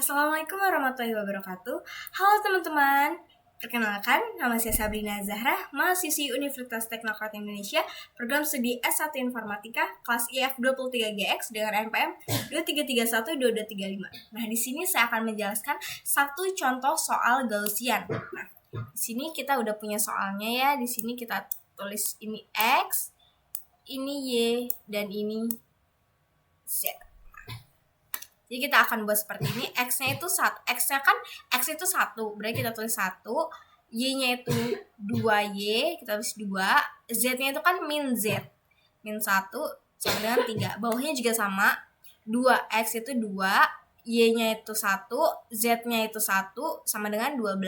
Assalamualaikum warahmatullahi wabarakatuh. Halo teman-teman, perkenalkan nama saya Sabrina Zahra, mahasiswi Universitas Teknokrat Indonesia, program studi S1 Informatika, kelas IF 23GX dengan NPM 23312235. Nah, di sini saya akan menjelaskan satu contoh soal Gaussian. Nah, di sini kita udah punya soalnya ya. Di sini kita tulis ini X, ini Y, dan ini Z. Jadi kita akan buat seperti ini. X-nya itu X itu 1, berarti kita tulis 1. Y-nya itu 2Y, kita tulis 2. Z-nya itu kan min Z. Min 1 sama dengan 3. Bawahnya juga sama. 2X itu 2, Y-nya itu 1, Z-nya itu 1 sama dengan 12.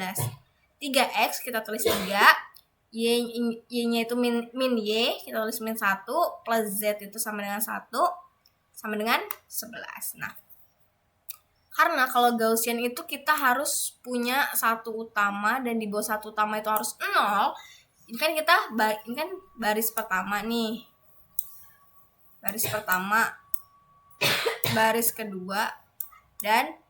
3X kita tulis 3. Y-nya itu min Y, kita tulis min 1, plus Z itu sama dengan 1, sama dengan 11. Nah, karena kalau Gaussian itu kita harus punya satu utama dan di bawah satu utama itu harus 0. Ini kan baris pertama nih. Baris pertama, baris kedua, dan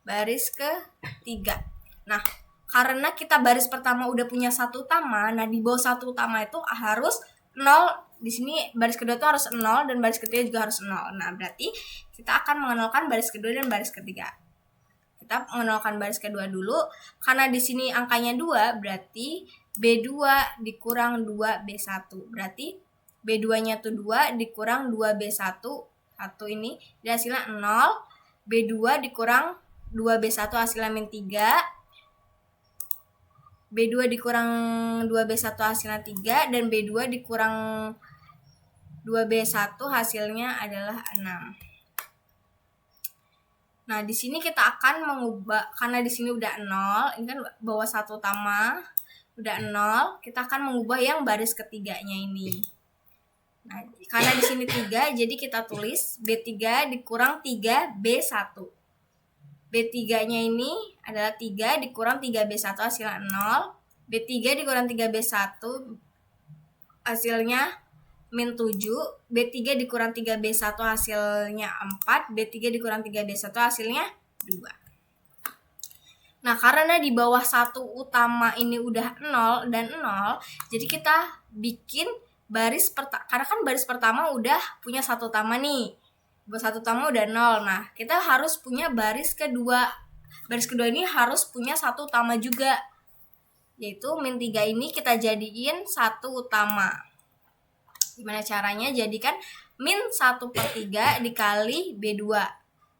baris ketiga. Nah, karena kita baris pertama udah punya satu utama, nah di bawah satu utama itu harus 0. Di sini baris kedua itu harus 0 dan baris ketiga juga harus 0. Nah, berarti kita akan mengenalkan baris kedua dan baris ketiga. Kita mengenalkan baris kedua dulu. Karena di sini angkanya 2, berarti B2 dikurang 2B1. Berarti B2-nya itu 2 dikurang 2B1. 1 ini jadi hasilnya 0. B2 dikurang 2B1 hasilnya min 3. B2 dikurang 2B1 hasilnya 3, dan B2 dikurang 2B1 hasilnya adalah 6. Nah, di sini kita akan mengubah, karena di sini udah 0, ini kan bawah satu utama udah 0, kita akan mengubah yang baris ketiganya ini. Nah, karena di sini 3, jadi kita tulis B3 dikurang 3B1. B3-nya ini adalah 3 dikurang 3B1 hasilnya 0. B3 dikurang 3B1 hasilnya min 7. B3 dikurang 3B1 hasilnya 4. B3 dikurang 3B1 hasilnya 2. Nah, karena di bawah satu utama ini udah 0 dan 0, jadi kita bikin baris karena kan baris pertama udah punya satu utama nih. Baris satu utama udah 0. Nah, kita harus punya baris kedua. Baris kedua ini harus punya satu utama juga, yaitu min 3 ini kita jadiin satu utama. Gimana caranya? Jadikan min 1/3 dikali B2.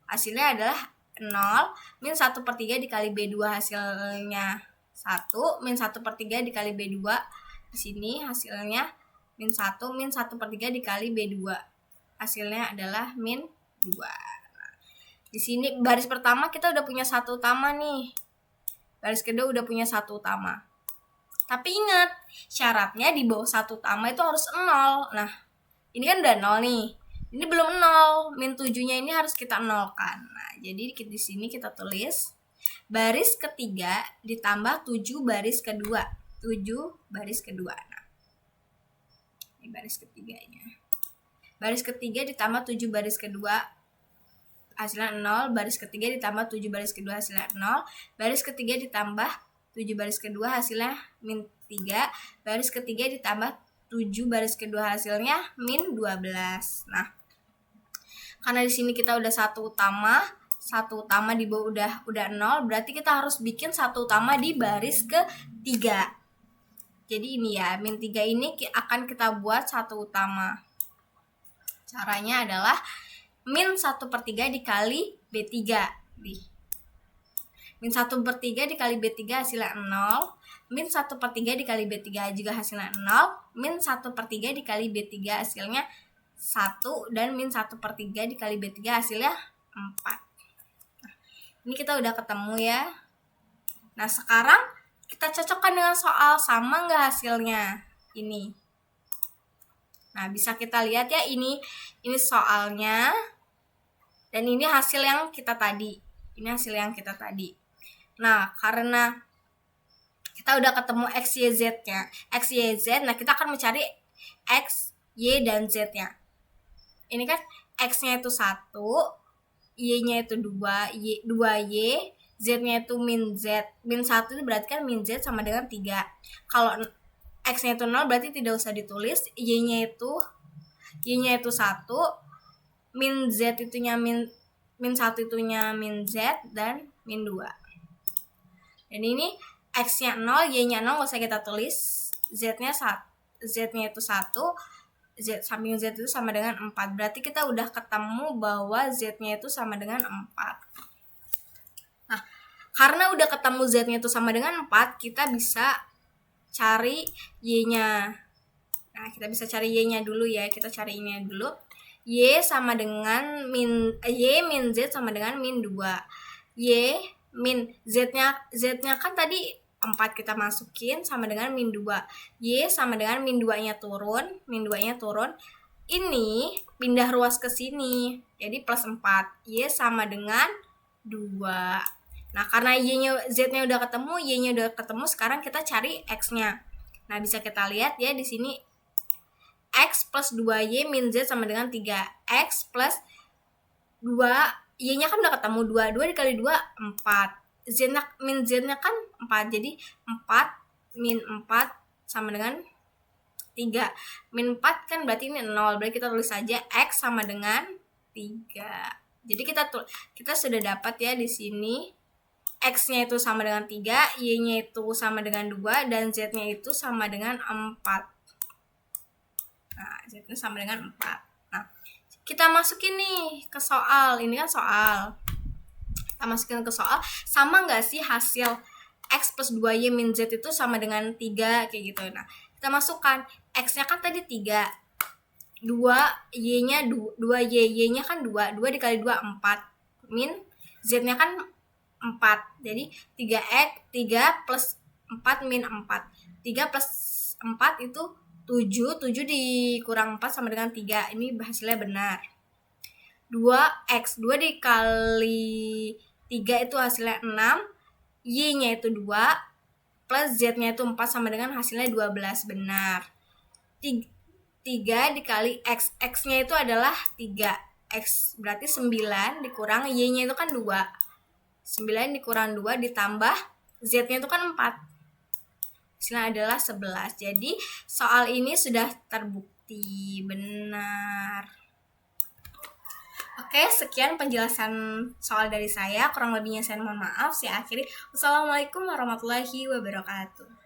Hasilnya adalah 0. Min 1/3 dikali B2 hasilnya 1. Min 1/3 dikali B2. Di sini hasilnya min 1. Min 1/3 dikali B2. Hasilnya adalah min 2. Nah, di sini baris pertama kita udah punya satu utama nih. Baris kedua udah punya satu utama. Tapi ingat, syaratnya di bawah satu utama itu harus 0. Nah, ini kan udah 0 nih. Ini belum 0. Min 7-nya ini harus kita nolkan. Nah, jadi di sini kita tulis baris ketiga ditambah 7 baris kedua. 7 baris kedua. Nah, ini baris ketiganya. Baris ketiga ditambah 7 baris kedua hasilnya 0. Baris ketiga ditambah 7 baris kedua hasilnya 0. Baris ketiga ditambah 7 baris kedua hasilnya min 3. Baris ketiga ditambah 7 baris kedua hasilnya min 12. Nah, karena di sini kita udah satu utama di bawah udah 0, berarti kita harus bikin satu utama di baris ketiga. Jadi ini ya, min 3 ini akan kita buat satu utama. Caranya adalah min 1/3 dikali B3. Min 1/3 dikali B3 hasilnya 0. Min 1/3 dikali B3 juga hasilnya 0. Min 1/3 dikali B3 hasilnya 1. Dan min 1/3 dikali B3 hasilnya 4. Nah, ini kita udah ketemu ya. Nah, sekarang kita cocokkan dengan soal, sama nggak hasilnya ini. Nah, bisa kita lihat ya, ini soalnya, dan ini hasil yang kita tadi. Ini hasil yang kita tadi. Nah, karena kita udah ketemu X, Y, Z-nya. X, Y, Z, nah kita akan mencari X, Y, dan Z-nya. Ini kan X-nya itu 1, Y-nya itu 2Y, Z-nya itu min Z. Min 1 itu berarti kan min Z sama dengan 3. Kalau X-nya itu 0 berarti tidak usah ditulis. Y-nya itu 1, min Z itunya min 1 itunya min Z, dan min 2. Dan ini X-nya 0, Y-nya 0 nggak usah kita tulis. Z-nya itu 1, Z samping Z itu sama dengan 4. Berarti kita udah ketemu bahwa Z-nya itu sama dengan 4. Nah, karena udah ketemu Z-nya itu sama dengan 4, kita bisa cari Y-nya. Nah, kita bisa cari Y-nya dulu ya. Kita cari Y-nya dulu. Y sama dengan Y min Z sama dengan min 2. Y min Z-nya kan tadi 4 kita masukin sama dengan min 2. Y sama dengan min 2-nya turun. Ini pindah ruas ke sini. Jadi plus 4. Y sama dengan 2. Nah, karena Z-nya udah ketemu, Y-nya udah ketemu, sekarang kita cari X-nya. Nah, bisa kita lihat ya di sini X plus 2Y min Z sama dengan 3. X plus 2, Y-nya kan udah ketemu 2. 2 dikali 2, 4. Min Z-nya kan 4. Jadi 4 min 4 sama dengan 3. Min 4 kan berarti ini 0. Berarti kita tulis saja X sama dengan 3. Jadi kita sudah dapat ya di sini X-nya itu sama dengan 3, Y-nya itu sama dengan 2, dan Z-nya itu sama dengan 4. Nah, Z-nya sama dengan 4. Nah, kita masukin nih ke soal. Ini kan soal. Kita masukin ke soal. Sama nggak sih hasil X plus 2Y min Z itu sama dengan 3? Kayak gitu. Nah, kita masukkan. X-nya kan tadi 3. 2Y-nya 2Y. Y-nya kan 2. 2 dikali 2, 4. Min Z-nya kan 4. Jadi 3 plus 4 min 4. 3 plus 4 itu 7 dikurang 4 sama dengan 3. Ini hasilnya benar. 2X, 2 dikali 3 itu hasilnya 6. Y-nya itu 2 plus Z-nya itu 4 sama dengan hasilnya 12. Benar. 3 dikali X. X-nya itu adalah 3. X berarti 9 dikurang Y-nya itu kan 2. 9 dikurang 2 ditambah Z-nya itu kan 4. Hasilnya adalah 11. Jadi soal ini sudah terbukti benar. Oke, sekian penjelasan soal dari saya. Kurang lebihnya saya mohon maaf. Saya akhiri. Wassalamualaikum warahmatullahi wabarakatuh.